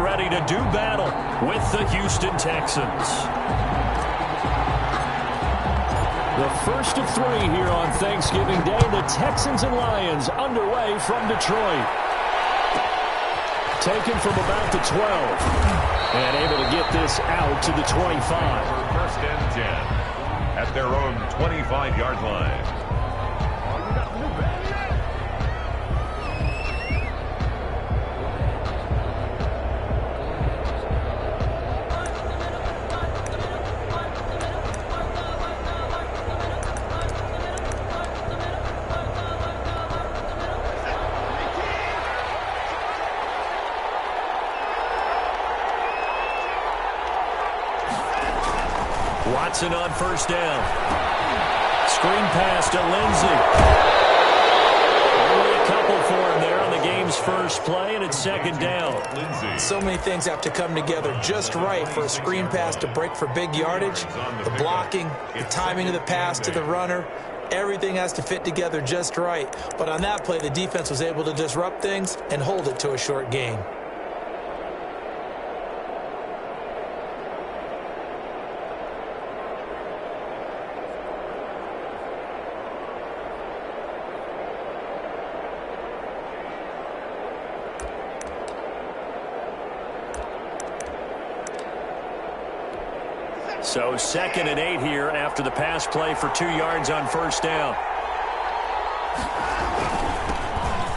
ready to do battle with the Houston Texans. The first of three here on Thanksgiving Day. The Texans and Lions underway from Detroit. Taken from about the 12. And able to get this out to the 25. First and 10 at their own 25-yard line. Watson on first down. Screen pass to Lindsey. Only a couple for him there on the game's first play, and it's second down. So many things have to come together just right for a screen pass to break for big yardage. The blocking, the timing of the pass to the runner, everything has to fit together just right. But on that play, the defense was able to disrupt things and hold it to a short gain. So 2nd and 8 here after the pass play for 2 yards on first down.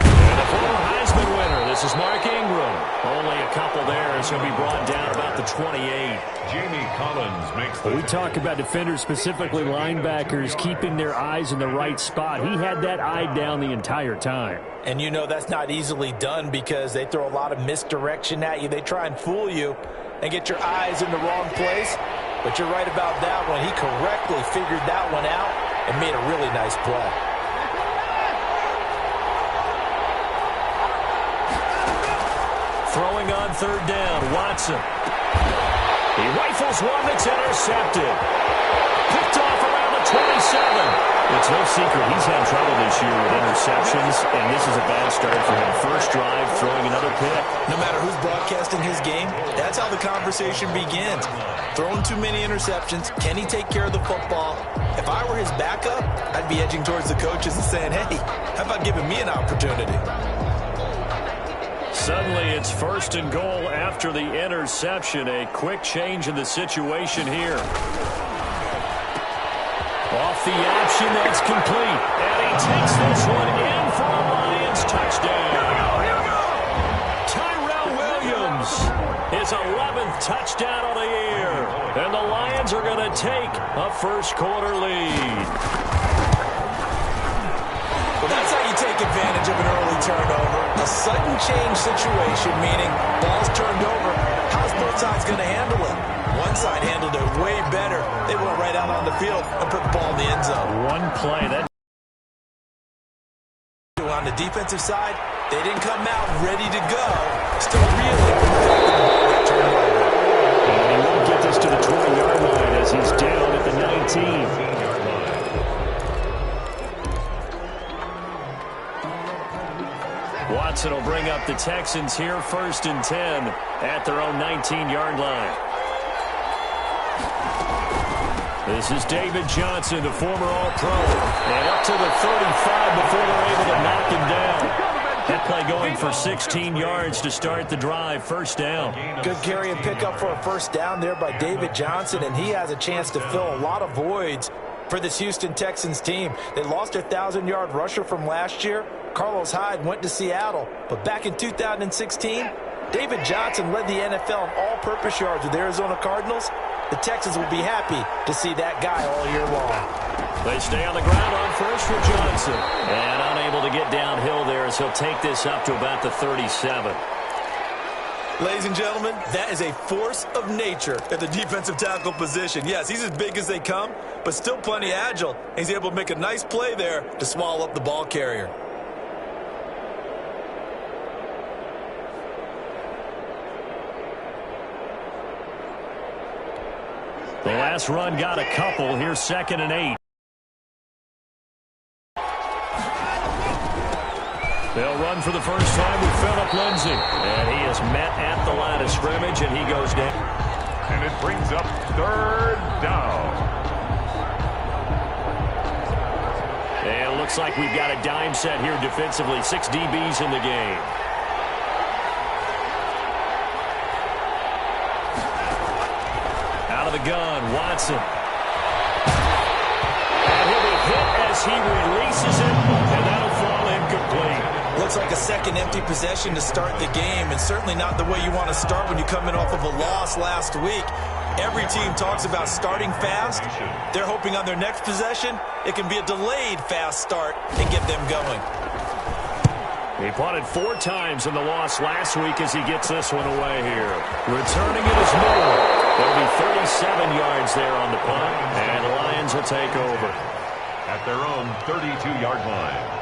And a former Heisman winner. This is Mark Ingram. Only a couple there as he'll be brought down about the 28. Jamie Collins makes the... We talk about defenders, specifically linebackers, keeping their eyes in the right spot. He had that eye down the entire time. And you know that's not easily done because they throw a lot of misdirection at you. They try and fool you and get your eyes in the wrong place. But you're right about that one. He correctly figured that one out and made a really nice play. Throwing on third down, Watson. He rifles one that's intercepted. Picked off around the 27. It's no secret he's had trouble this year with interceptions, and this is a bad start for him. First drive, throwing another pick. No matter who's broadcasting his game, that's how the conversation begins. Throwing too many interceptions. Can he take care of the football? If I were his backup, I'd be edging towards the coaches and saying, hey, how about giving me an opportunity? Suddenly it's first and goal after the interception. A quick change in the situation here. Off the option, that's complete. And he takes this one in for a Lions touchdown. Tyrell Williams, his 11th touchdown of the year. And the Lions are going to take a first-quarter lead. Well, that's how you take advantage of an early turnover. A sudden change situation, meaning ball's turned over. How's both sides going to handle it? One side handled it way better. They went right out on the field and put the ball in the end zone. One play. That on the defensive side, they didn't come out ready to go. Still reeling from the fact that the ball got turned over. And he won't get this to the 20-yard line as he's down at the 19. Watson will bring up the Texans here, 1st and 10 at their own 19-yard line. This is David Johnson, the former All-Pro, and up to the 35 before they're able to knock him down. That play going for 16 yards to start the drive, first down. Good carry and pickup for a first down there by David Johnson, and he has a chance to fill a lot of voids for this Houston Texans team. They lost their 1,000-yard rusher from last year. Carlos Hyde went to Seattle, but back in 2016, David Johnson led the NFL in all-purpose yards with the Arizona Cardinals. The Texans will be happy to see that guy all year long. They stay on the ground on first for Johnson. And unable to get downhill there as he'll take this up to about the 37. Ladies and gentlemen, that is a force of nature at the defensive tackle position. Yes, he's as big as they come, but still plenty agile. He's able to make a nice play there to swallow up the ball carrier. The last run got a couple. Here's 2nd and 8. They'll run run for the first time with Phillip Lindsay. And he is met at the line of scrimmage, and he goes down. And it brings up third down. And it looks like we've got a dime set here defensively. 6 DBs in the game. Out of the gun, Watson. And he'll be hit as he releases it, and that'll fall incomplete. Looks like a second empty possession to start the game, and certainly not the way you want to start when you're coming off of a loss last week. Every team talks about starting fast. They're hoping on their next possession, it can be a delayed fast start and get them going. He punted 4 times in the loss last week as he gets this one away here. Returning it is Moore. There'll be 37 yards there on the punt, and the Lions will take over. At their own 32-yard line.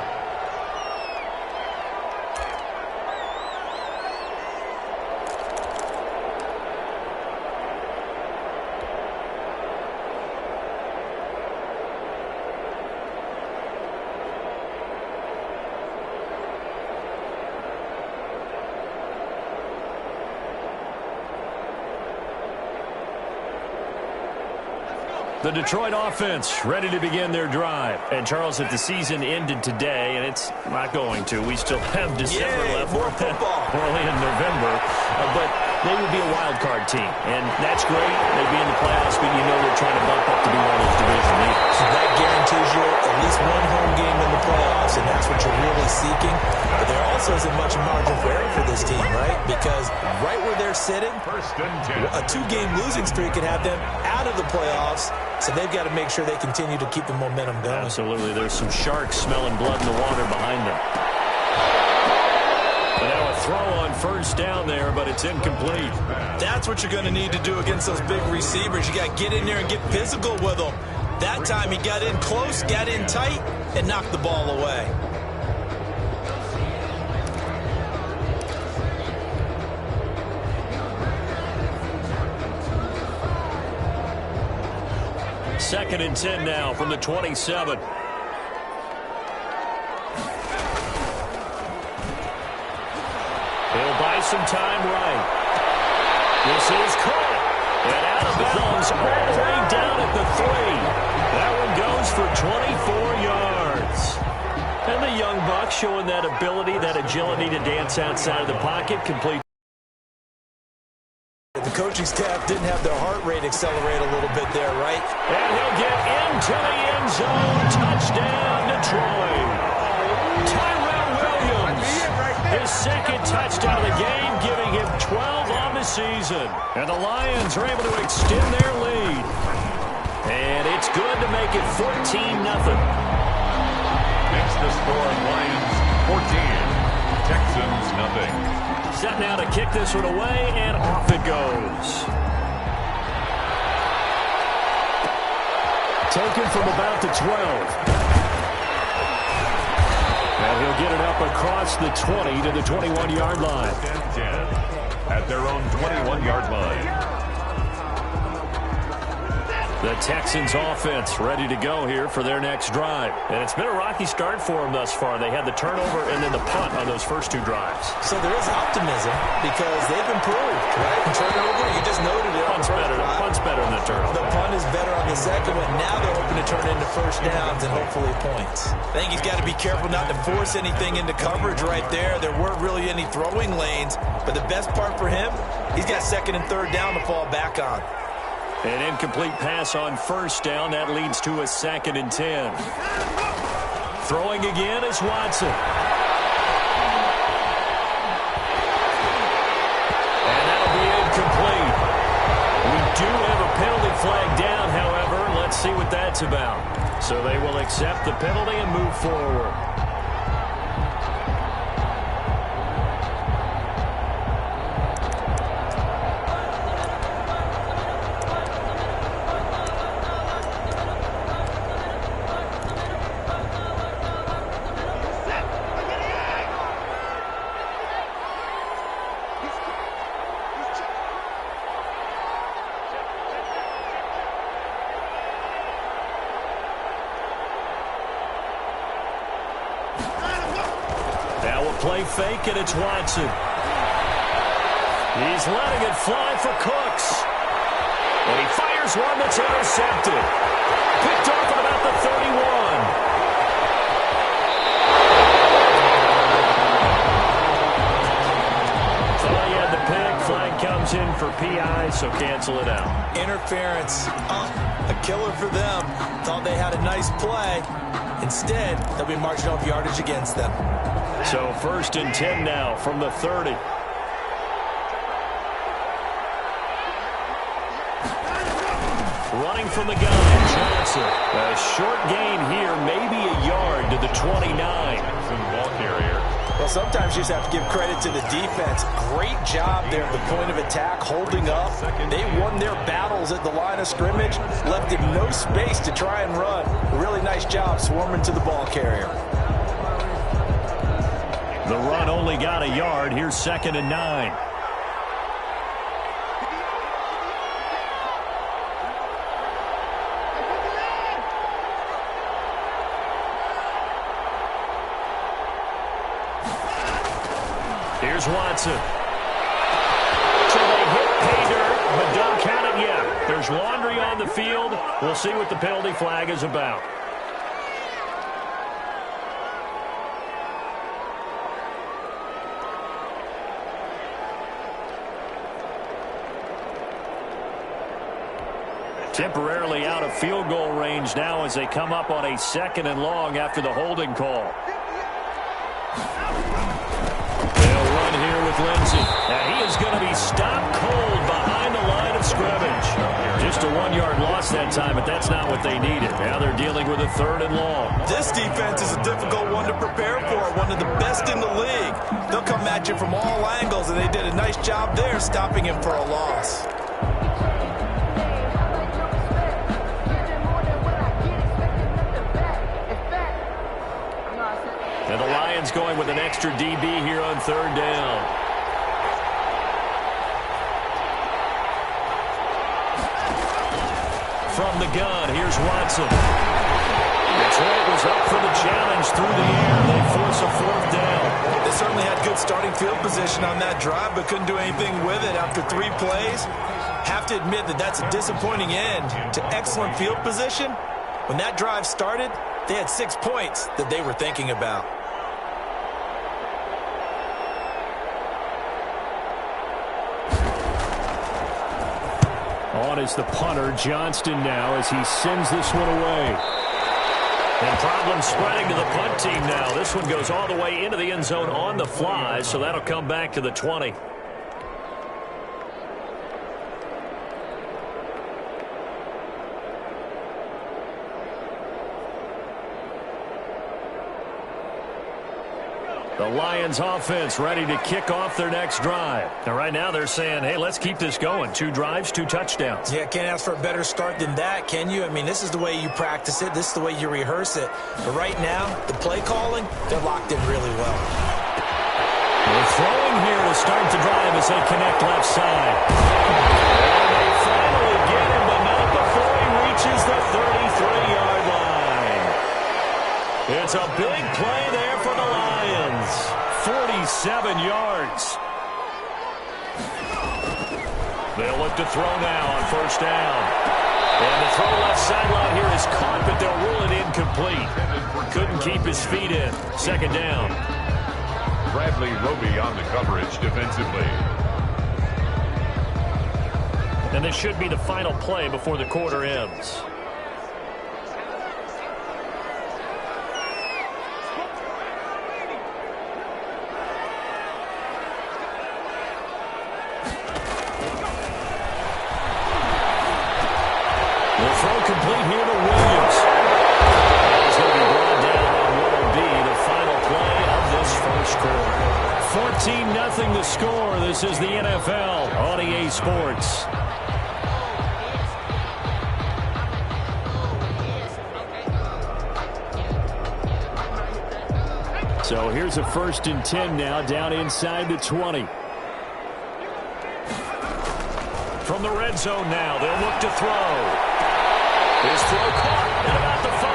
The Detroit offense ready to begin their drive. And, Charles, if the season ended today, and it's not going to, we still have December left. More football. Early in November. But they would be a wild card team. And that's great. They'd be in the playoffs, but you know they're trying to bump up to be one of those division leaders. That guarantees you at least one home game in the playoffs, and that's what you're really seeking. But there also isn't much margin for error for this team, right? Because right where they're sitting, a 2-game losing streak could have them out of the playoffs. So they've got to make sure they continue to keep the momentum going. Absolutely. There's some sharks smelling blood in the water behind them. But now a throw on first down there, but it's incomplete. That's what you're going to need to do against those big receivers. You got to get in there and get physical with them. That time he got in close, got in tight, and knocked the ball away. Second and 10 now from the 27. He'll buy some time right. This is caught. And out of bounds all the way down at the 3. That one goes for 24 yards. And the young buck showing that ability, that agility to dance outside of the pocket, complete. The coaching staff didn't have their heart rate accelerate a little bit there, right? And he'll get into the end zone. Touchdown, Detroit. Tyrell Williams, his second touchdown of the game, giving him 12 on the season. And the Lions are able to extend their lead. And it's good to make it 14-0. Makes the score Lions 14, Texans nothing. Set now to kick this one away, and off it goes. Taken from about the 12. And he'll get it up across the 20 to the 21-yard line. 10-10 at their own 21-yard line. The Texans offense ready to go here for their next drive. And it's been a rocky start for them thus far. They had the turnover and then the punt on those first 2 drives. So there is optimism because they've improved, right? Turnover, you just noted it. Punt's better than the turnover. The punt is better on the second one. Now they're hoping to turn it into first downs and hopefully points. I think he's got to be careful not to force anything into coverage right there. There weren't really any throwing lanes. But the best part for him, he's got second and third down to fall back on. An incomplete pass on first down. That leads to a 2nd and 10. Throwing again is Watson. And that'll be incomplete. We do have a penalty flag down, however. Let's see what that's about. So they will accept the penalty and move forward. play fake, and it's Watson. He's letting it fly for Cooks. And he fires one that's intercepted. Picked off at about the 31. Thought he had the pick. Flag comes in for PI, so cancel it out. Interference. A killer for them. Thought they had a nice play. Instead, they'll be marching off yardage against them. So 1st and 10 now from the 30. Running from the gun, Johnson. A short gain here, maybe a yard to the 29. Ball carrier. Well, sometimes you just have to give credit to the defense. Great job there at the point of attack, holding up. They won their battles at the line of scrimmage, left him no space to try and run. Really nice job swarming to the ball carrier. The run only got a yard. Here's 2nd and 9. Here's Watson. So they hit pay dirt, but don't count it yet. There's laundry on the field. We'll see what the penalty flag is about. Temporarily out of field goal range now as they come up on a 2nd and long after the holding call. They'll run here with Lindsey. And he is going to be stopped cold behind the line of scrimmage. Just a 1-yard loss that time, but that's not what they needed. Now they're dealing with a 3rd and long. This defense is a difficult one to prepare for, one of the best in the league. They'll come at you from all angles, and they did a nice job there stopping him for a loss. And the Lions going with an extra DB here on 3rd down. From the gun, here's Watson. Detroit was up for the challenge through the air. They force a 4th down. They certainly had good starting field position on that drive, but couldn't do anything with it after 3 plays. Have to admit that that's a disappointing end to excellent field position. When that drive started, they had 6 points that they were thinking about. On is the punter, Johnston now, as he sends this one away. And problems spreading to the punt team now. This one goes all the way into the end zone on the fly, so that'll come back to the 20. The Lions offense ready to kick off their next drive. Now, right now they're saying, hey, let's keep this going. 2 drives, 2 touchdowns. Yeah, can't ask for a better start than that, can you? I mean, this is the way you practice it. This is the way you rehearse it. But right now, the play calling, they're locked in really well. They're throwing here to start the drive as they connect left side. And they finally get him, but not before he reaches the 33-yard line. It's a big play there for the Lions. 47 yards. They'll look to throw now on 1st down. And the throw left sideline here is caught, but they'll rule it incomplete. Couldn't keep his feet in. 2nd down. Bradley Roby on the coverage defensively. And this should be the final play before the quarter ends. Throw complete here to Williams. He's going to be brought down on what will be the final play of this 1st quarter. 14-0 the score. This is the NFL on EA Sports. So here's a 1st and 10 now, down inside the 20. From the red zone now, they'll look to throw. His throw caught at about the 5.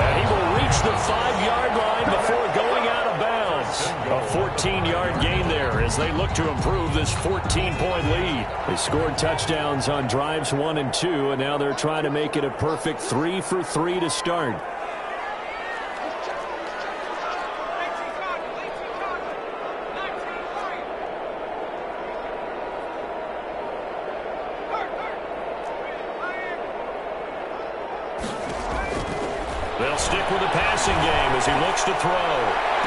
And he will reach the 5-yard line before going out of bounds. A 14-yard gain there as they look to improve this 14-point lead. They scored touchdowns on drives 1 and 2, and now they're trying to make it a perfect 3 for 3 to start. They'll stick with the passing game as he looks to throw.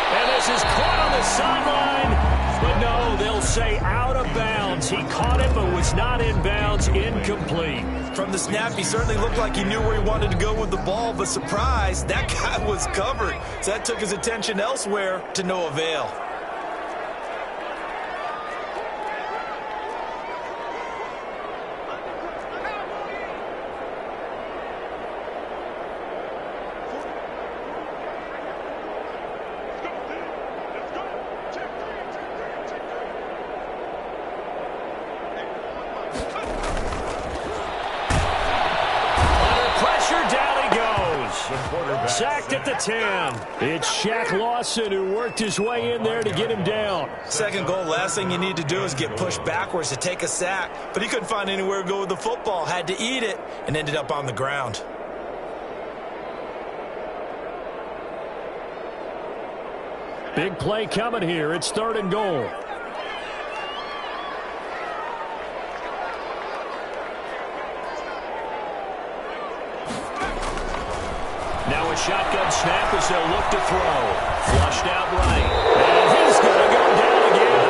And this is caught on the sideline. But no, they'll say out of bounds. He caught it but was not in bounds. Incomplete. From the snap, he certainly looked like he knew where he wanted to go with the ball, but surprise, that guy was covered. So that took his attention elsewhere to no avail. Sacked at the 10. It's Shaq Lawson who worked his way in there to get him down. Second goal, last thing you need to do is get pushed backwards to take a sack. But he couldn't find anywhere to go with the football, had to eat it, and ended up on the ground. Big play coming here. It's 3rd and goal. Now a shotgun snap as they'll look to throw. Flushed out right. And he's going to go down again.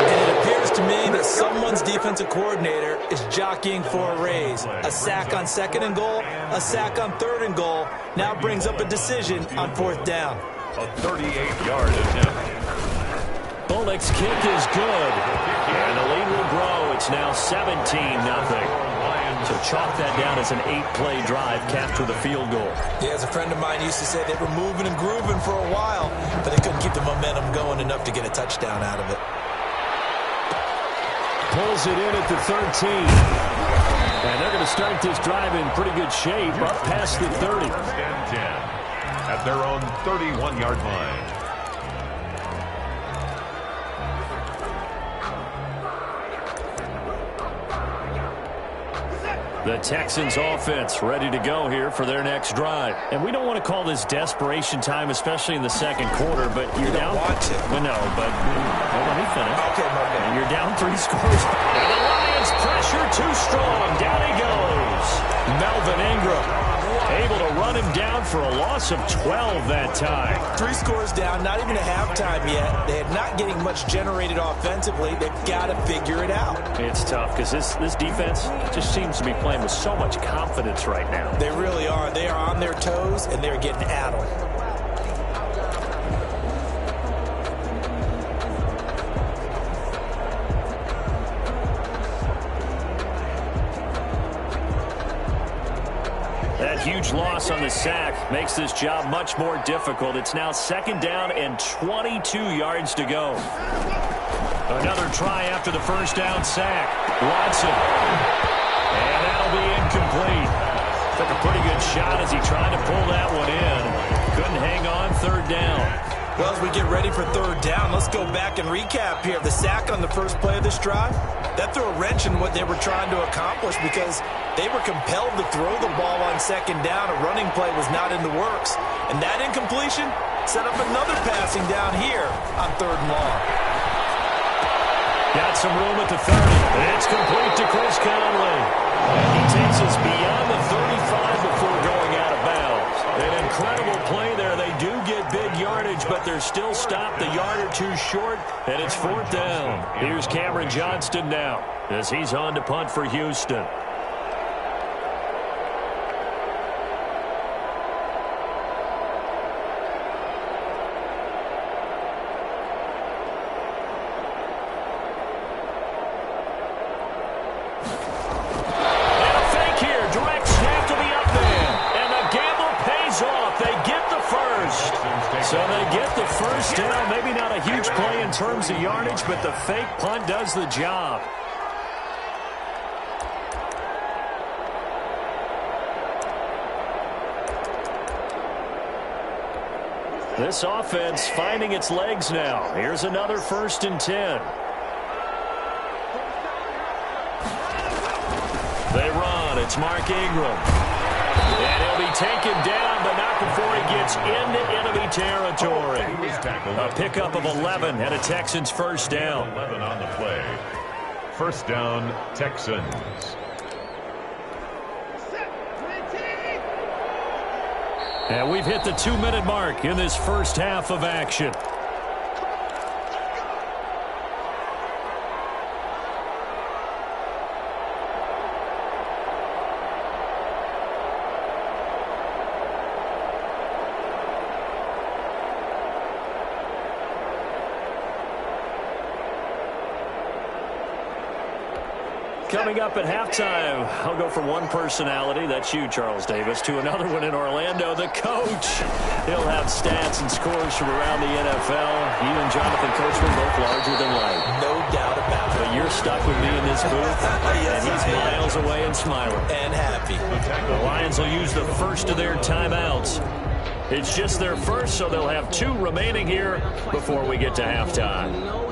And it appears to me that someone's defensive coordinator is jockeying for a raise. A sack on 2nd and goal, a sack on 3rd and goal. Now brings up a decision on 4th down. A 38-yard attempt. Bullock's kick is good. And the lead will grow. It's now 17-0. So chalk that down as an 8-play drive, capture the field goal. Yeah, as a friend of mine used to say, they were moving and grooving for a while, but they couldn't keep the momentum going enough to get a touchdown out of it. Pulls it in at the 13. And they're going to start this drive in pretty good shape, up past the 30. 1st and 10 at their own 31-yard line. The Texans offense ready to go here for their next drive. And we don't want to call this desperation time, especially in the 2nd quarter, but you're down. Want to. Well, no, but let me finish. Okay, okay. And you're down 3 scores. And the Lions pressure too strong. Down he goes. Melvin Ingram able to run him down for a loss of 12 that time. 3 scores down, not even a halftime yet. They're not getting much generated offensively. They've got to figure it out. It's tough because this defense just seems to be playing with so much confidence right now. They really are. They are on their toes, and they're getting at them. That huge loss on the sack makes this job much more difficult. It's now 2nd down and 22 yards to go. Another try after the 1st down sack. Watson. And that'll be incomplete. Took a pretty good shot as he tried to pull that one in. Couldn't hang on 3rd down. Well, as we get ready for 3rd down, let's go back and recap here. The sack on the first play of this drive, that threw a wrench in what they were trying to accomplish because they were compelled to throw the ball on 2nd down. A running play was not in the works. And that incompletion set up another passing down here on 3rd and long. Got some room at the 30. It's complete to Chris Conley. And he takes us beyond the 35 before going out of bounds. An incredible play there. They do get big yardage, but they're still stopped a yard or 2 short, and it's 4th down. Here's Cameron Johnston now as he's on to punt for Houston. So they get the 1st down. Maybe not a huge play in terms of yardage, but the fake punt does the job. This offense finding its legs now. Here's another 1st and 10. They run. It's Mark Ingram. And he'll be taken down, but not before he gets into enemy territory. A pickup of 11 and a Texans 1st down. 11 on the play. 1st down, Texans. And we've hit the 2-minute mark in this first half of action. Coming up at halftime, I'll go from one personality, that's you, Charles Davis, to another one in Orlando, the coach. He'll have stats and scores from around the NFL. He and Jonathan Coachman both larger than life. No doubt about it. But you're stuck with me in this booth, Yes, and he's miles away and smiling. And happy. The Lions will use the first of their timeouts. It's just their first, so they'll have 2 remaining here before we get to halftime.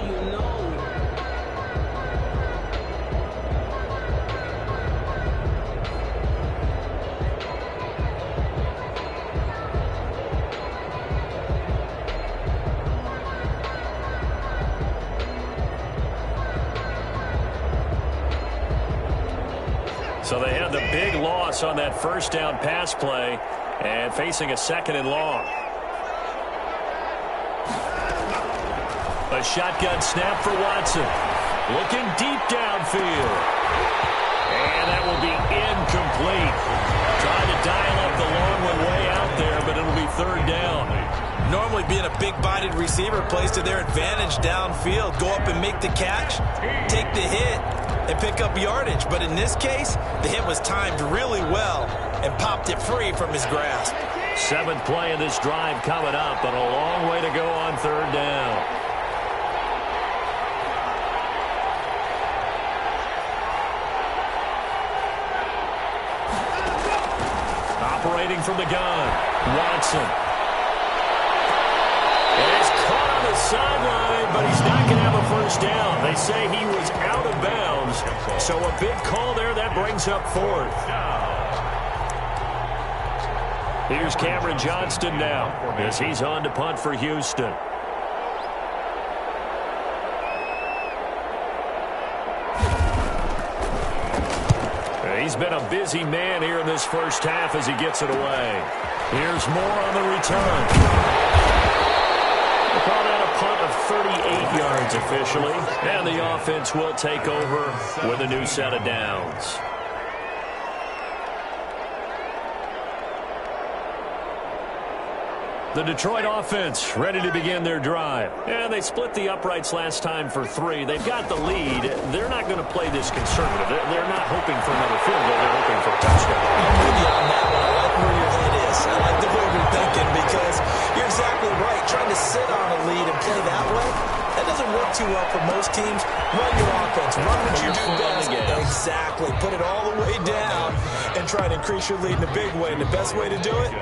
So they had the big loss on that 1st down pass play and facing a 2nd and long. A shotgun snap for Watson. Looking deep downfield. And that will be incomplete. Trying to dial up the long one way out there, but it'll be 3rd down. Normally being a big-bodied receiver plays to their advantage downfield. Go up and make the catch, take the hit, and pick up yardage. But in this case, the hit was timed really well and popped it free from his grasp. 7th play of this drive coming up, but a long way to go on 3rd down. Operating from the gun, Watson. And he's caught on the sideline, but he's not going to have a 1st down. They say he was out of bounds, so a big call there. That brings up 4th. Here's Cameron Johnston now as he's on to punt for Houston. He's been a busy man here in this first half as he gets it away. Here's Moore on the return. They call that a punt of 38 yards officially. And the offense will take over with a new set of downs. The Detroit offense ready to begin their drive. And they split the uprights last time for 3. They've got the lead. They're not going to play this conservative. They're not hoping for another field goal. They're hoping for a touchdown. I'm with you on that one. I like where your head is. I like the way you're thinking because you're exactly right. Trying to sit on a lead and play that way, that doesn't work too well for most teams. Run your offense. Run what you do best. Exactly. Put it all the way down and try to increase your lead in a big way. And the best way to do it,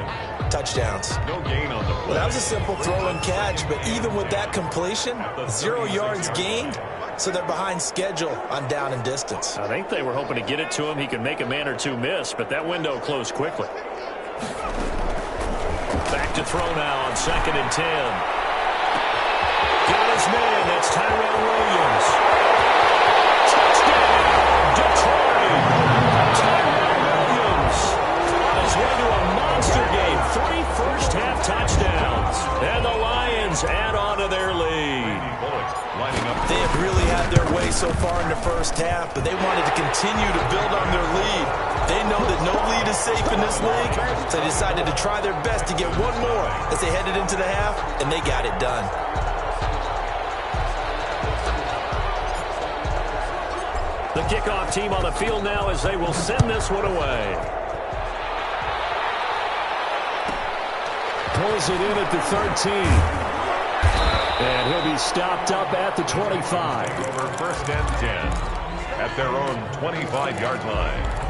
touchdowns. No gain on the play. Well, that was a simple throw and catch, but even with that completion, 0 yards gained, so they're behind schedule on down and distance. I think they were hoping to get it to him. He could make a man or 2 miss, but that window closed quickly. Back to throw now on 2nd and 10. Got his man. That's Tyrell Williams. Touchdown, Detroit. Tyrell Williams on his way to a monster game. 3 first-half touchdowns. And the Lions add on to their lead. They have really had their way so far in the first half, but they wanted to continue to build on their lead. They know that no lead is safe in this league, so they decided to try their best to get one more as they headed into the half, and they got it done. The kickoff team on the field now as they will send this one away. Pulls it in at the 13. And he'll be stopped up at the 25. Over 1st and 10 at their own 25-yard line.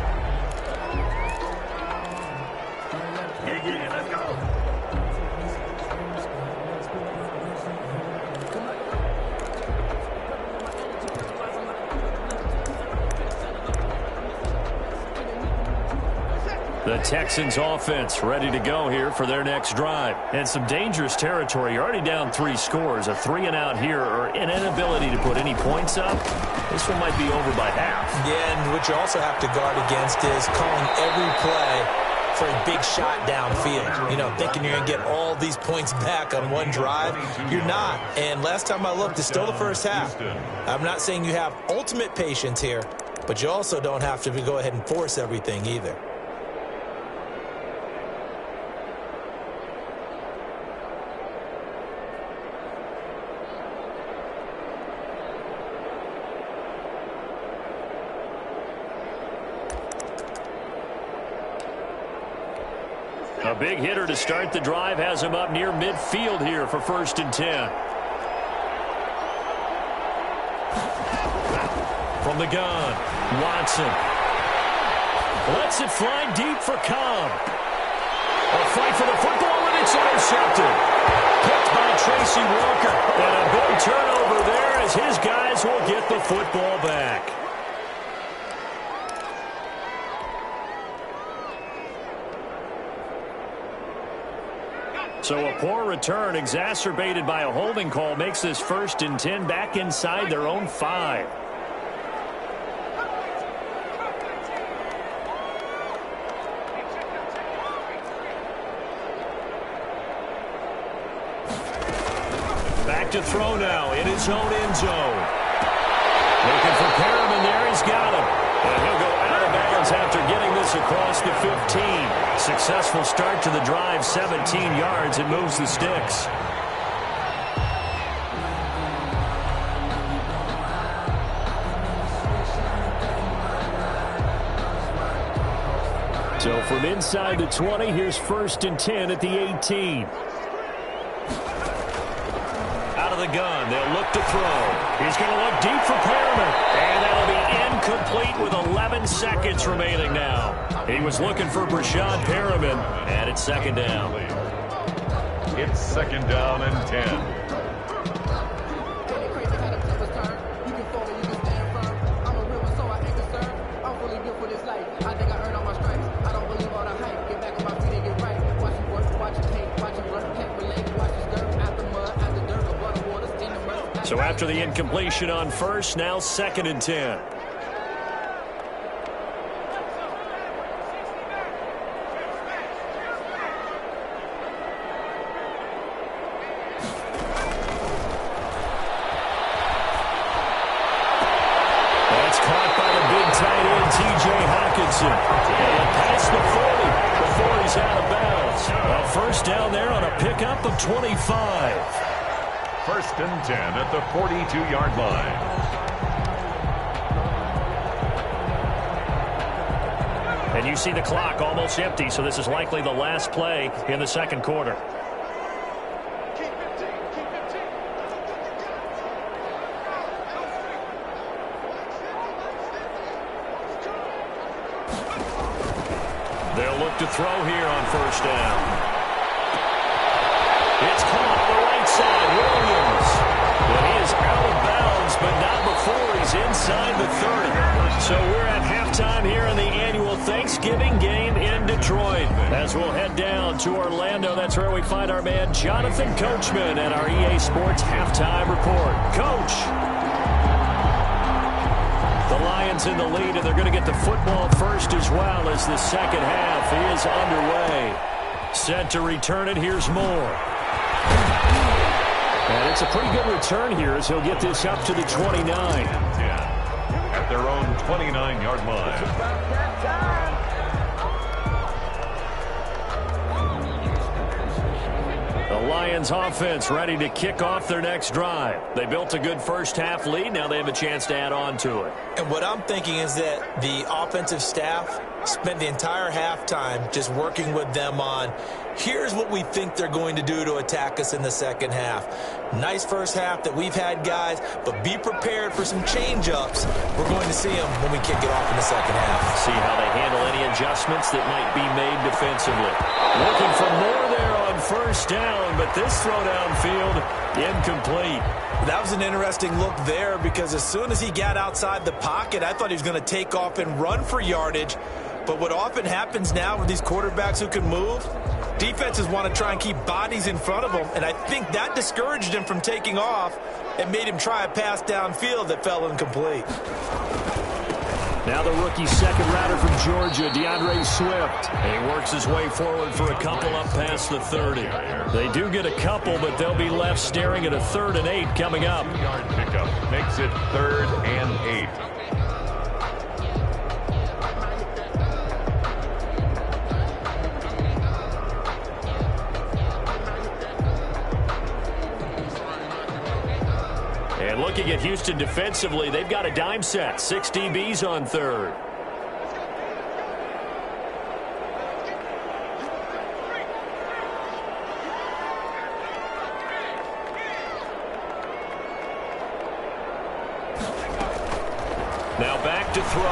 The Texans offense ready to go here for their next drive. And some dangerous territory. You're already down 3 scores. A 3-and-out here or an inability to put any points up. This one might be over by half. Yeah, and what you also have to guard against is calling every play for a big shot downfield. You know, thinking you're going to get all these points back on one drive. You're not. And last time I looked, it's still the first half. I'm not saying you have ultimate patience here, but you also don't have to go ahead and force everything either. A big hitter to start the drive has him up near midfield here for 1st and 10. From the gun, Watson lets it fly deep for Cobb. A fight for the football, and it's intercepted. Picked by Tracy Walker. And a big turnover there as his guys will get the football back. So a poor return exacerbated by a holding call makes this 1st and 10 back inside their own 5. Back to throw now in his own end zone. Looking for Perriman there. He's got him. And he'll go out of bounds after getting this across the 15. Successful start to the drive, 17 yards, and moves the sticks. So from inside the 20, here's 1st and 10 at the 18. Out of the gun, they'll look to throw. He's going to look deep for Perriman. And that'll be incomplete with 11 seconds remaining now. He was looking for Brashad Perriman, and it's 2nd down. It's 2nd down and 10. So after the incompletion on 1st, now 2nd and 10. That's caught by the big tight end, T.J. Hockenson. And past the 40 before he's out of bounds. A 1st down there on a pickup of 25. 1st and 10 at the 42-yard line. And you see the clock almost empty, so this is likely the last play in the 2nd quarter. They'll look to throw here on 1st down. It's caught on the right side. Williams. Well, he is out of bounds, but not before he's inside the 30. So we're at halftime here in the annual Thanksgiving game in Detroit. As we'll head down to Orlando, that's where we find our man Jonathan Coachman at our EA Sports halftime report. Coach. The Lions in the lead, and they're going to get the football first as well as the 2nd half is underway. Set to return it. Here's Moore. And it's a pretty good return here as he'll get this up to the 29. At their own 29-yard line. The Lions offense ready to kick off their next drive. They built a good 1st half lead. Now they have a chance to add on to it. And what I'm thinking is that the offensive staff spent the entire halftime just working with them on, here's what we think they're going to do to attack us in the 2nd half. Nice 1st half that we've had, guys, but be prepared for some change-ups. We're going to see them when we kick it off in the 2nd half. See how they handle any adjustments that might be made defensively. Looking for more there on 1st down, but this throw downfield incomplete. That was an interesting look there because as soon as he got outside the pocket, I thought he was going to take off and run for yardage. But what often happens now with these quarterbacks who can move, defenses want to try and keep bodies in front of them, and I think that discouraged him from taking off and made him try a pass downfield that fell incomplete. Now the rookie second rounder from Georgia, DeAndre Swift. And he works his way forward for a couple up past the 30. They do get a couple, but they'll be left staring at a 3rd and 8 coming up. Yard pickup makes it 3rd and 8. And looking at Houston defensively, they've got a dime set. 6 DBs on 3rd. Now back to throw.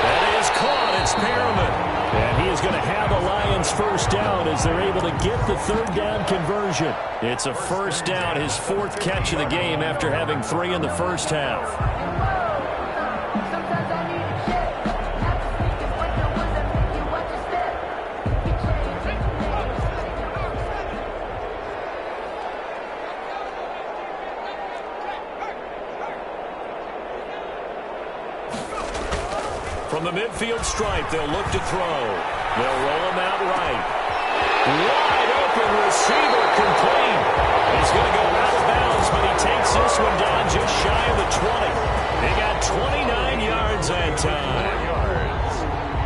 That is caught. It's Perriman. And he is going to have a Lions first down as they're able to get the 3rd down conversion. It's a first down, his 4th catch of the game after having 3 in the first half. From the midfield stripe, they'll look to throw. They'll roll him out right. Wide open receiver complete. He's going to go out of bounds, but he takes this one down just shy of the 20. They got 29 yards that time.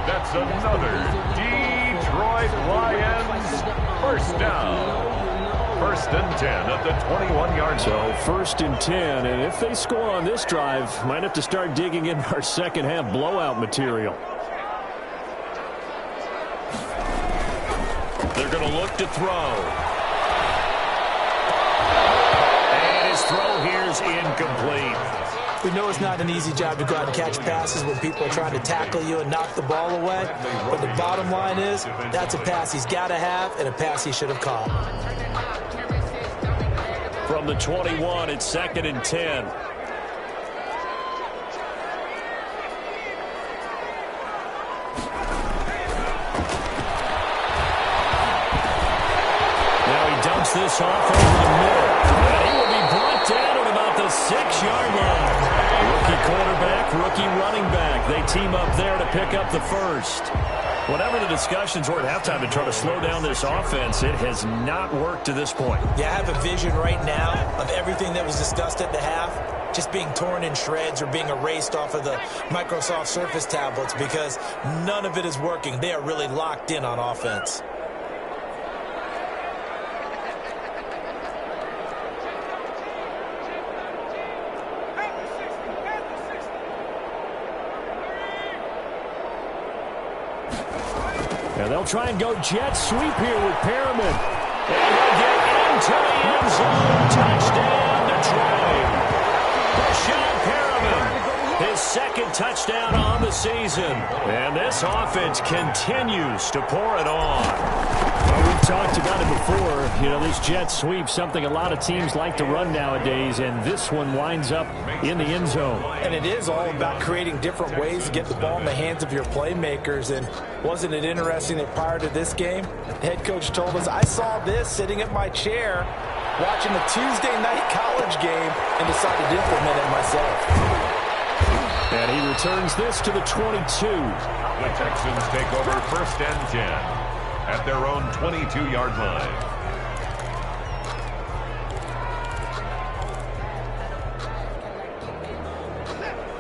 That's another Detroit Lions first down. 1st and 10 at the 21-yard line. So 1st and 10, and if they score on this drive, might have to start digging in our second half blowout material. They're going to look to throw. And his throw here is incomplete. We know it's not an easy job to go out and catch passes when people are trying to tackle you and knock the ball away. But the bottom line is, that's a pass he's got to have and a pass he should have caught. From the 21, it's 2nd and 10. Now he dumps this off over the middle. And he will be brought down at about the 6-yard line. Rookie quarterback, rookie running back. They team up there to pick up the first. Whatever the discussions were at halftime to try to slow down this offense, it has not worked to this point. Yeah, I have a vision right now of everything that was discussed at the half just being torn in shreds or being erased off of the Microsoft Surface tablets because none of it is working. They are really locked in on offense. And they'll try and go jet sweep here with Perriman. And they'll get into the end zone. Touchdown, Detroit. Brashad Perriman, his 2nd touchdown on the season. And this offense continues to pour it on. Well, we've talked about it before. You know, this jet sweep, something a lot of teams like to run nowadays, and this one winds up in the end zone. And it is all about creating different ways to get the ball in the hands of your playmakers. And wasn't it interesting that prior to this game, the head coach told us, I saw this sitting at my chair watching a Tuesday night college game and decided to implement it myself. And he returns this to the 22. The Texans take over 1st and 10 at their own 22-yard line.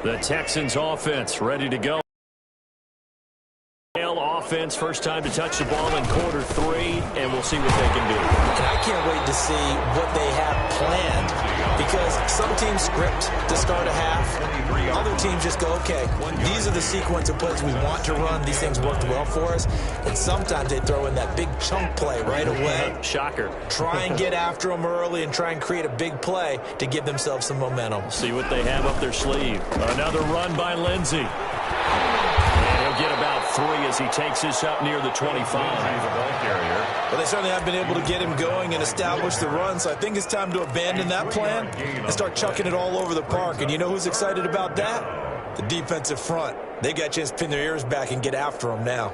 The Texans offense ready to go. Offense, first time to touch the ball in quarter 3, and we'll see what they can do. And I can't wait to see what they have planned because some teams script to start a half. Other teams just go, okay, these are the sequence of plays we want to run. These things worked well for us. And sometimes they throw in that big chunk play right away. Shocker. Try and get after them early and try and create a big play to give themselves some momentum. See what they have up their sleeve. Another run by Lindsey. And he'll get about 3 as he takes this up near the 25. Well, they certainly have been able to get him going and establish the run, so I think it's time to abandon that plan and start chucking it all over the park. And you know who's excited about that? The defensive front, they got a chance to pin their ears back and get after him now.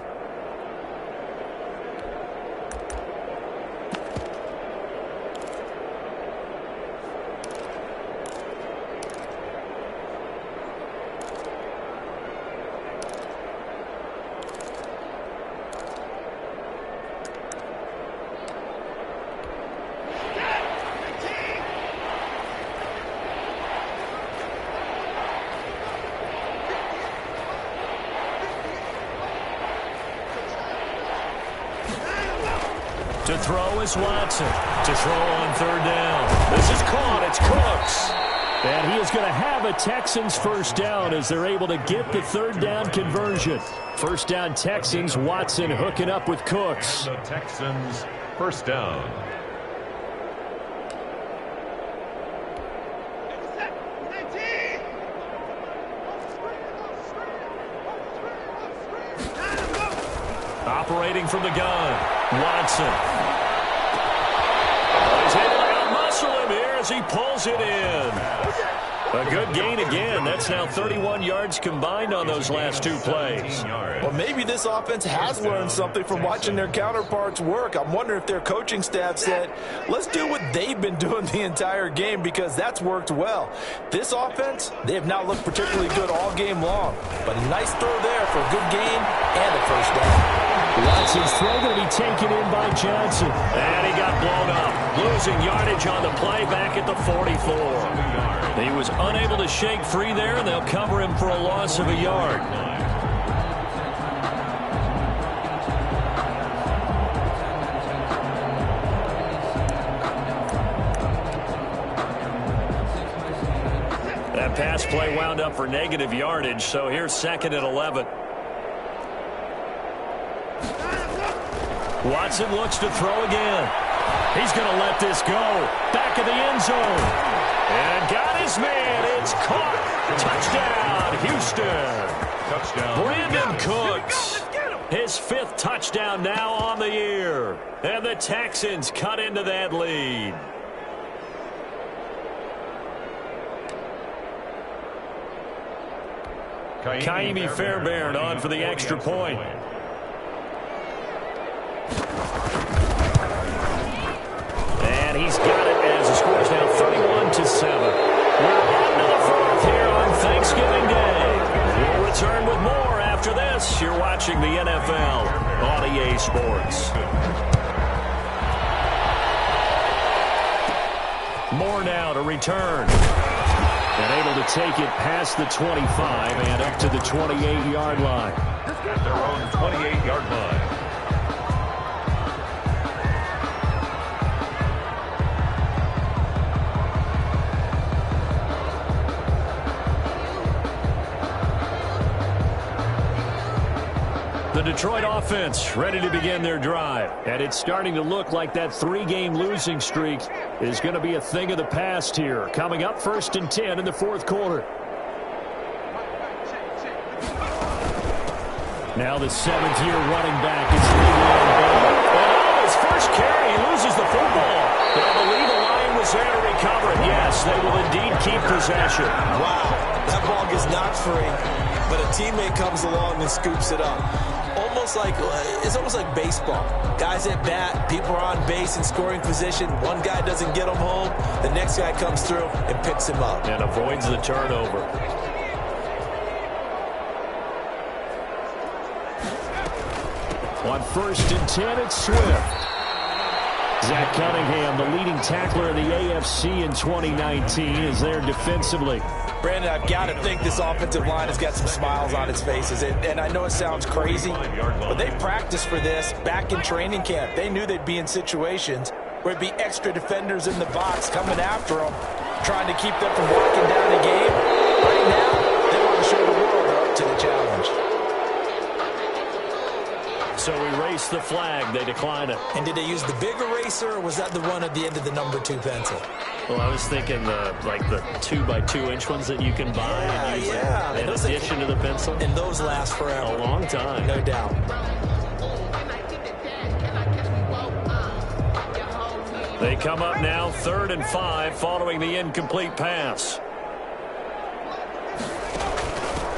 To throw is Watson. To throw on third down. This is caught. It's Cooks. And he is going to have a Texans first down as they're able to get the third down conversion. First down Texans. Watson hooking up with Cooks. The Texans first down. Operating from the gun. Watson. He's able to out-muscle him here as he pulls it in. A good gain again. That's now 31 yards combined on those last two plays. Well, maybe this offense has learned something from watching their counterparts work. I'm wondering if their coaching staff said, let's do what they've been doing the entire game, because that's worked well. This offense, they have not looked particularly good all game long. But a nice throw there for a good gain and a first down. Watson's throw going to be taken in by Johnson. And he got blown up. Losing yardage on the play back at the 44. He was unable to shake free there, and they'll cover him for a loss of a yard. That pass play wound up for negative yardage, so here's 2nd and 11. Watson looks to throw again. He's going to let this go. Back of the end zone. And got his man. It's caught. Touchdown, Houston. Touchdown. Brandon Cooks. His 5th touchdown now on the year. And the Texans cut into that lead. Kaimi Fairbairn on for the extra point. And he's got it as the score is now 31-7. We're on to the 4th here on Thanksgiving Day. We'll return with more after this. You're watching the NFL on EA Sports. More now to return. And able to take it past the 25 and up to the 28-yard line. At their own 28-yard line. The Detroit offense ready to begin their drive. And it's starting to look like that 3-game losing streak is going to be a thing of the past here. Coming up 1st and 10 in the 4th quarter. Now the 7th-year running back is Le'Veon Bell. And on his first carry, he loses the football. But I believe the line was there to recover it. Yes, they will indeed keep possession. Wow, that ball gets knocked free, but a teammate comes along and scoops it up. It's almost like baseball. Guys at bat, people are on base in scoring position. One guy doesn't get them home. The next guy comes through and picks him up. And avoids the turnover. On 1st and 10, it's Swift. Zach Cunningham, the leading tackler in the AFC in 2019, is there defensively. Brandon, I've got to think this offensive line has got some smiles on its faces. And I know it sounds crazy, but they practiced for this back in training camp. They knew they'd be in situations where it'd be extra defenders in the box coming after them, trying to keep them from walking down the game. Right now, they want to show the world they're up to the challenge. So erase the flag. They decline it. And did they use the big eraser, or was that the one at the end of the number 2 pencil? Well, I was thinking the 2x2-inch ones that you can buy and use in addition to the pencil. And those last forever. A long time. No doubt. They come up now 3rd and 5 following the incomplete pass.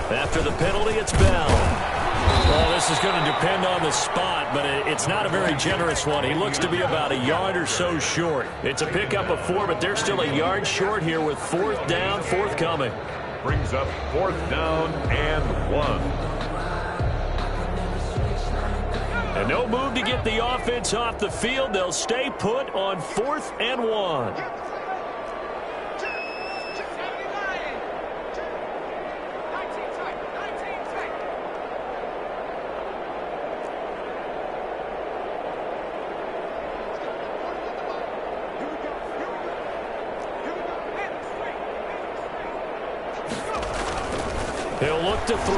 After the penalty, it's Bell. Well, this is going to depend on the spot, but it's not a very generous one. He looks to be about a yard or so short. It's a pickup of 4, but they're still a yard short here with 4th down, forthcoming. Brings up 4th down and 1. And no move to get the offense off the field. They'll stay put on 4th and 1. He'll look to throw.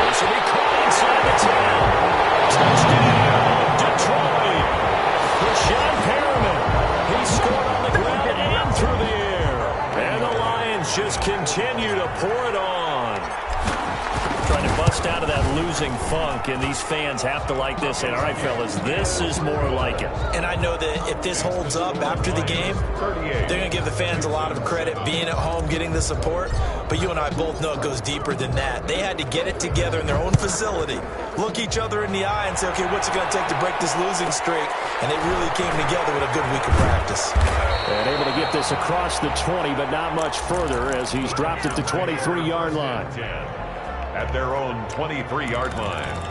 This will be caught inside the 10. Touchdown, Detroit. Rashawn Perriman. He scored on the ground and through the air. And the Lions just continue to pour it on. Trying to bust out of that losing funk, and these fans have to like this. And all right, fellas, this is more like it. And I know that if this holds up after the game, they're going to give the fans a lot of credit being at home, getting the support. But you and I both know it goes deeper than that. They had to get it together in their own facility, look each other in the eye and say, okay, what's it going to take to break this losing streak? And they really came together with a good week of practice. And able to get this across the 20, but not much further as he's dropped at the 23-yard line. At their own 23-yard line.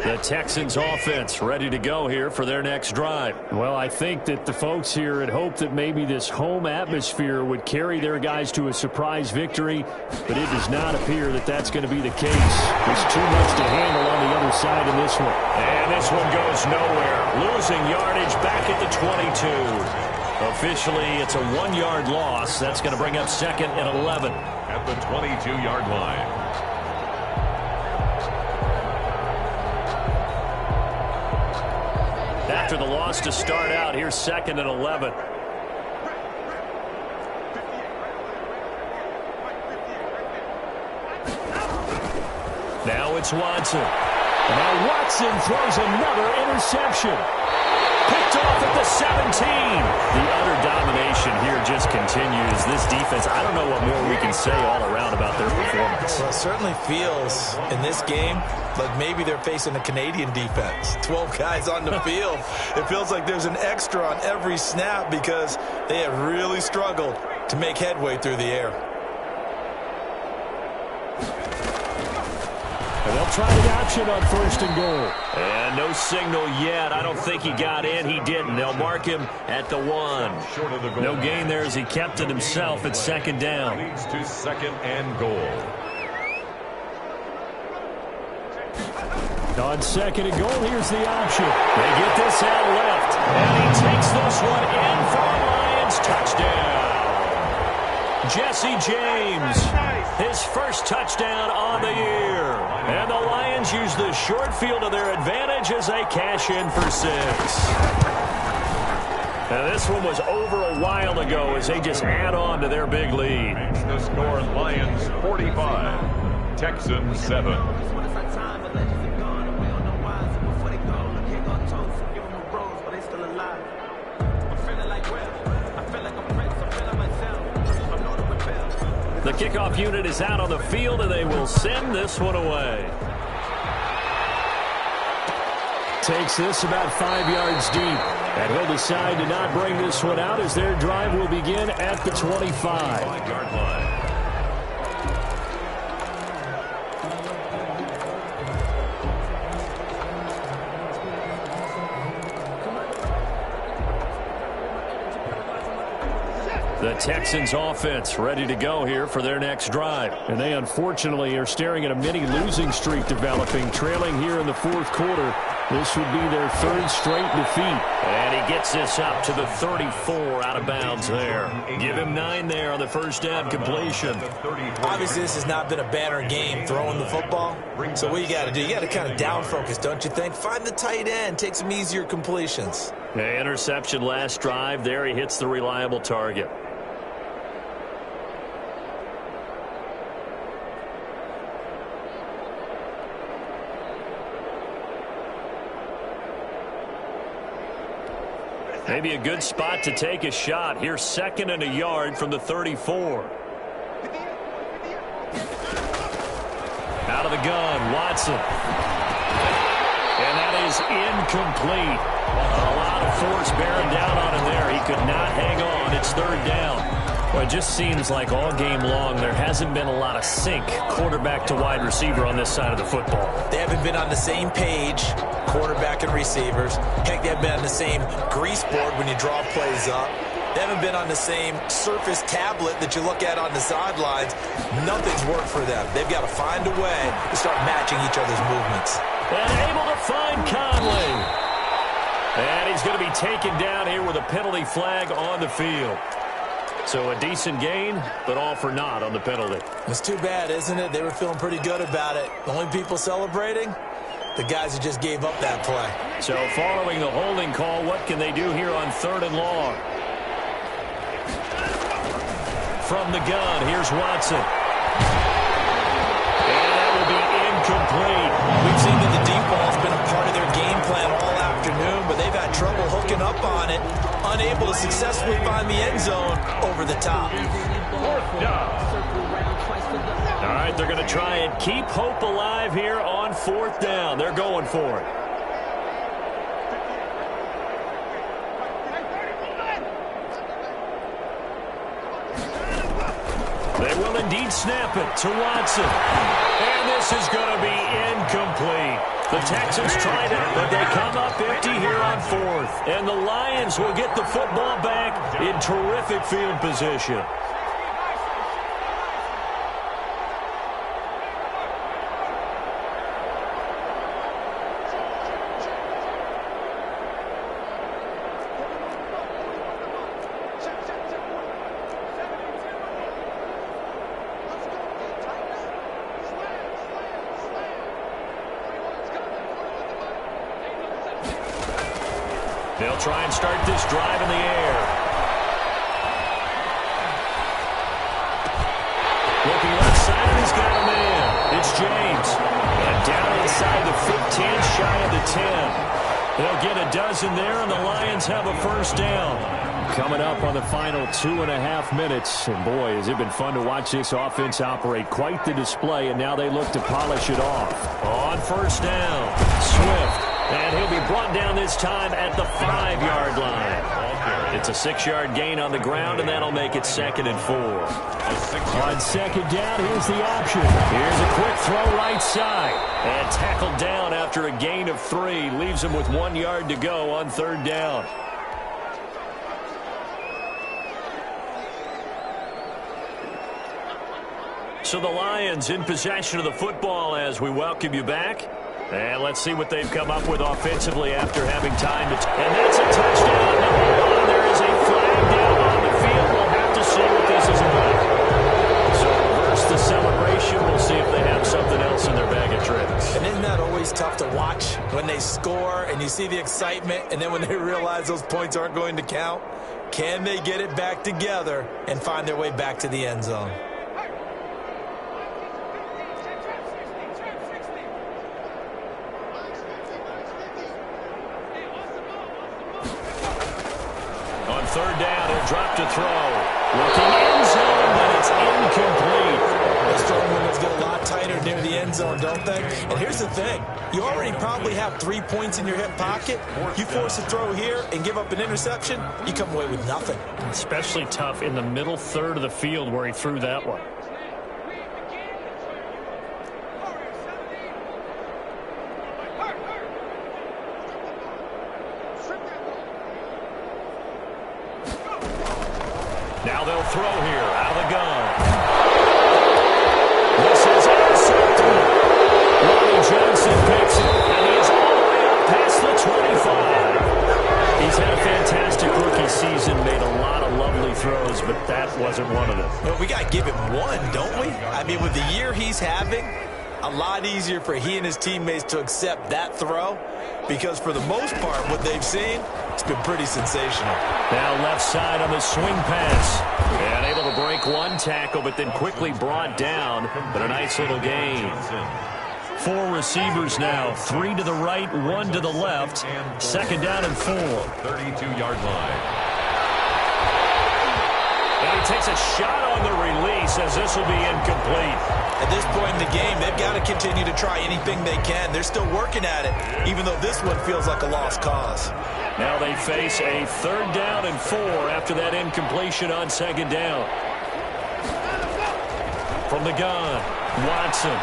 The Texans offense ready to go here for their next drive. Well, I think that the folks here had hoped that maybe this home atmosphere would carry their guys to a surprise victory, but it does not appear that that's going to be the case. There's too much to handle on the other side in this one. And this one goes nowhere. Losing yardage back at the 22. Officially, it's a 1-yard loss. That's going to bring up 2nd and 11. At the 22-yard line. After the loss to start out, here's 2nd and 11. Now it's Watson. And now Watson throws another interception. Picked off at the 17. The utter domination here just continues. This defense, I don't know what more we can say all around about their performance. Well, it certainly feels in this game like maybe they're facing a Canadian defense. 12 guys on the field. It feels like there's an extra on every snap because they have really struggled to make headway through the air. And they'll try the option on 1st and goal. And no signal yet. I don't think he got in. He didn't. They'll mark him at the 1. No gain there as he kept it himself at 2nd down. Leads to 2nd and goal. On 2nd and goal, here's the option. They get this out left. And he takes this one in for a Lions touchdown. Jesse James, his first touchdown on the year. And the Lions use the short field to their advantage as they cash in for 6. Now this one was over a while ago as they just add on to their big lead. The score, Lions 45, Texans 7. The kickoff unit is out on the field, and they will send this one away. Takes this about 5 yards deep. And he'll decide to not bring this one out as their drive will begin at the 25-yard line. The Texans offense ready to go here for their next drive. And they unfortunately are staring at a mini losing streak developing, trailing here in the 4th quarter. This would be their third straight defeat. And he gets this up to the 34 out of bounds there. Give him 9 there on the first down completion. Obviously, this has not been a banner game throwing the football. So what you got to do, you got to kind of down focus, don't you think? Find the tight end, take some easier completions. The interception last drive. There he hits the reliable target. Maybe a good spot to take a shot. Here's 2nd and a yard from the 34. Out of the gun, Watson. And that is incomplete. A lot of force bearing down on him there. He could not hang on. It's 3rd down. Well, it just seems like all game long there hasn't been a lot of sync quarterback to wide receiver on this side of the football. They haven't been on the same page, quarterback and receivers. Heck, they haven't been on the same grease board when you draw plays up. They haven't been on the same Surface tablet that you look at on the sidelines. Nothing's worked for them. They've got to find a way to start matching each other's movements. And able to find Conley. And he's going to be taken down here with a penalty flag on the field. So a decent gain, but all for naught on the penalty. It's too bad, isn't it? They were feeling pretty good about it. The only people celebrating, the guys who just gave up that play. So following the holding call, what can they do here on 3rd and long? From the gun, here's Watson. And that will be incomplete. We've seen that the deep ball has been a part of their game plan all afternoon, but they've had trouble hooking up on it, unable to successfully find the end zone over the top. All right, they're going to try and keep hope alive here on 4th down. They're going for it. They will indeed snap it to Watson. And this is going to be incomplete. The Texans tried it, but they come up empty here on 4th. And the Lions will get the football back in terrific field position. They'll try and start this drive in the air. Looking left side, and he's got a man. It's James. And down inside the 15, shy of the 10. They'll get a dozen there, and the Lions have a first down. Coming up on the final 2.5 minutes. And boy, has it been fun to watch this offense operate. Quite the display, and now they look to polish it off. On first down, Swift. And he'll be brought down this time at the 5-yard line. It's a 6-yard gain on the ground, and that'll make it 2nd and 4. On 2nd down, here's the option. Here's a quick throw right side. And tackled down after a gain of 3. Leaves him with 1 yard to go on 3rd down. So the Lions in possession of the football as we welcome you back. And let's see what they've come up with offensively after having time to... And that's a touchdown. There is a flag down on the field. We'll have to see what this is about. So reverse the celebration. We'll see if they have something else in their bag of tricks. And isn't that always tough to watch when they score and you see the excitement, and then when they realize those points aren't going to count? Can they get it back together and find their way back to the end zone? On 3rd down, he'll drop to throw. Looking end zone, but it's incomplete. Those throwing windows get a lot tighter near the end zone, don't they? And here's the thing. You already probably have 3 points in your hip pocket. You force a throw here and give up an interception, you come away with nothing. Especially tough in the middle third of the field where he threw that one. Now they'll throw here out of the gun. This is intercepted. Ronnie Johnson picks it, and he is all the way up past He's had a fantastic rookie season, made a lot of lovely throws, but that wasn't one of them. Well, we got to give him one, don't we? I mean, with the year he's having, a lot easier for he and his teammates to accept that throw, because for the most part, what they've seen, it's been pretty sensational. Now left side on the swing pass. And able to break one tackle, but then quickly brought down. But a nice little gain. 4 receivers now. 3 to the right, 1 to the left. Second down and 4. 32-yard line. And he takes a shot on the release as this will be incomplete. At this point in the game, they've got to continue to try anything they can. They're still working at it, even though this one feels like a lost cause. Now they face a 3rd down and 4 after that incompletion on 2nd down. From the gun, Watson.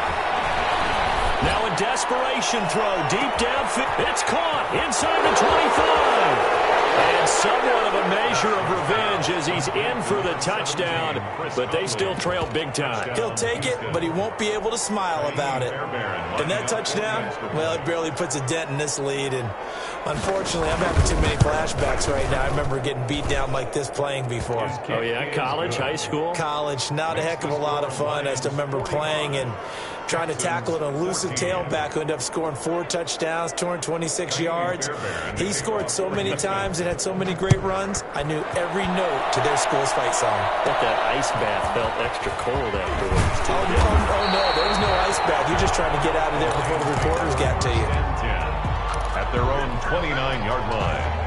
Now a desperation throw deep downfield. It's caught inside the 25. And somewhat of a measure of revenge as he's in for the touchdown, but they still trail big time. He'll take it, but he won't be able to smile about it. And that touchdown, well, it barely puts a dent in this lead. And unfortunately, I'm having too many flashbacks right now. I remember getting beat down like this playing before. Oh, yeah? College, high school? College, not a heck of a lot of fun. I just remember playing and trying to tackle an elusive tailback who ended up scoring 4 touchdowns, 226 yards. He scored so many times and had so many great runs, I knew every note to their school's fight song. But that ice bath felt extra cold afterwards, too. Oh, no, there was no ice bath. You're just trying to get out of there before the reporters got to you. 10 at their own 29-yard line.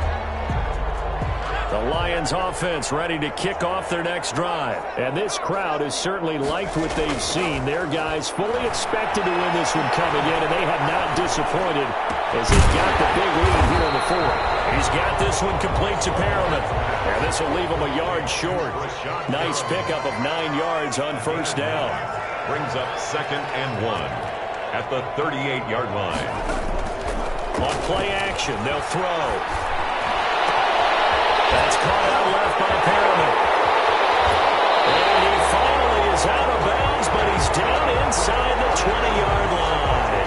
The Lions offense ready to kick off their next drive. And this crowd has certainly liked what they've seen. Their guys fully expected to win this one coming in, and they have not disappointed as they've got the big lead here in the 4th. He's got this one complete to Perriman. And this will leave him a yard short. Nice pickup of 9 yards on 1st down. Brings up 2nd and 1 at the 38-yard line. On play action, they'll throw. That's caught out left by Perriman. And he finally is out of bounds, but he's down inside the 20-yard line.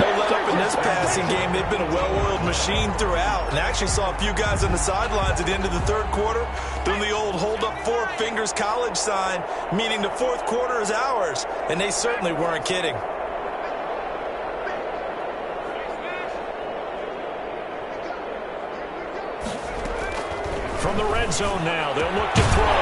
No let up in this passing game. They've been a well-oiled machine throughout. And I actually saw a few guys on the sidelines at the end of the 3rd quarter doing the old hold up 4 fingers college sign, meaning the 4th quarter is ours. And they certainly weren't kidding. From the red zone now, they'll look to throw.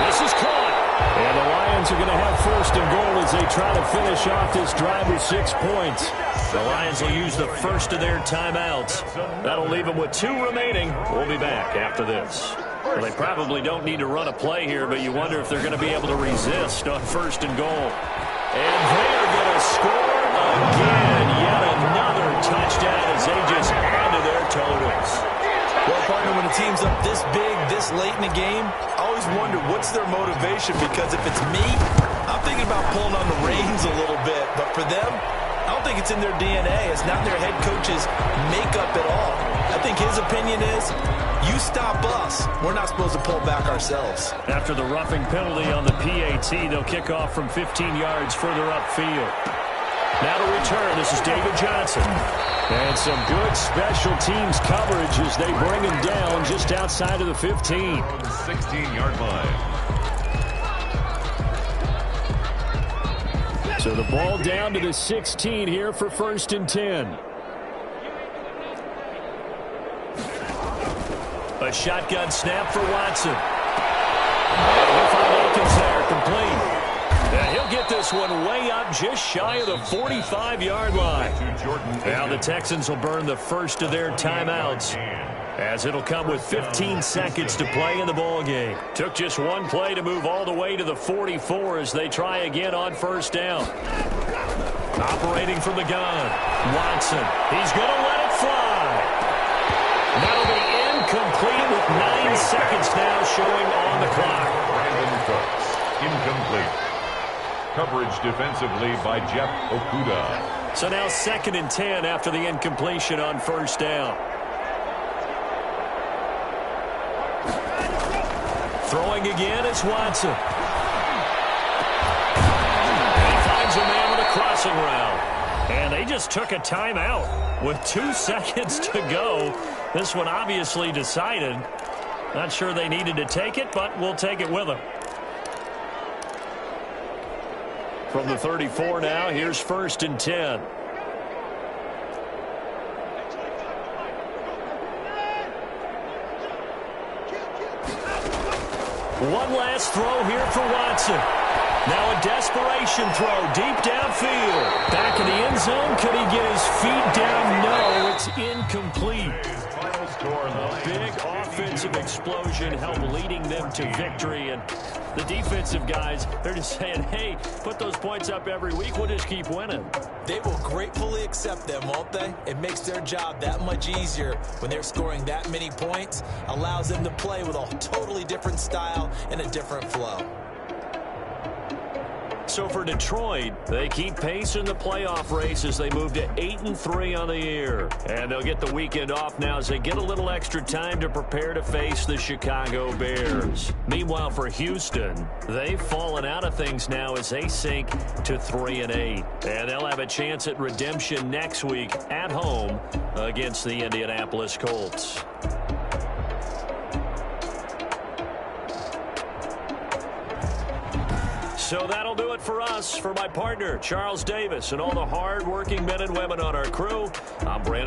This is caught. And the Lions are going to have 1st and goal as they try to finish off this drive with 6 points. The Lions will use the first of their timeouts. That'll leave them with 2 remaining. We'll be back after this. Well, they probably don't need to run a play here, but you wonder if they're going to be able to resist on 1st and goal. And they're going to score again. Yet another touchdown as they just add to their totals. Well, partner, when a team's up this big, this late in the game, I always wonder what's their motivation, because if it's me, I'm thinking about pulling on the reins a little bit. But for them, I don't think it's in their DNA. It's not their head coach's makeup at all. I think his opinion is, you stop us. We're not supposed to pull back ourselves. After the roughing penalty on the PAT, they'll kick off from 15 yards further upfield. Now to return, this is David Johnson. And some good special teams coverage as they bring him down just outside of the 15. 16-yard line. So the ball down to the 16 here for 1st and 10. A shotgun snap for Watson. And he'll find Akins there, complete. And he'll get this one way up just shy of the 45-yard line. Now the Texans will burn the first of their timeouts, as it'll come with 15 seconds to play in the ball game. Took just one play to move all the way to the 44 as they try again on 1st down. Operating from the gun, Watson. He's going to let it fly. That'll be incomplete with 9 seconds now showing on the clock. Brandon Cooks, incomplete. Coverage defensively by Jeff Okuda. So now 2nd and 10 after the incompletion on 1st down. Throwing again, it's Watson. And he finds a man with a crossing route. And they just took a timeout with 2 seconds to go. This one obviously decided. Not sure they needed to take it, but we'll take it with them. From the 34 now, here's 1st and 10. One last throw here for Watson. Now a desperation throw deep downfield. Back in the end zone. Could he get his feet down? No, it's incomplete. A big offensive explosion helped leading them to victory. And the defensive guys, they're just saying, hey, put those points up every week. We'll just keep winning. They will gratefully accept them, won't they? It makes their job that much easier when they're scoring that many points. Allows them to play with a totally different style and a different flow. So for Detroit, they keep pace in the playoff race as they move to 8-3 on the year. And they'll get the weekend off now as they get a little extra time to prepare to face the Chicago Bears. Meanwhile, for Houston, they've fallen out of things now as they sink to 3-8. And they'll have a chance at redemption next week at home against the Indianapolis Colts. So that'll do it for us. For my partner, Charles Davis, and all the hard-working men and women on our crew, I'm Brandon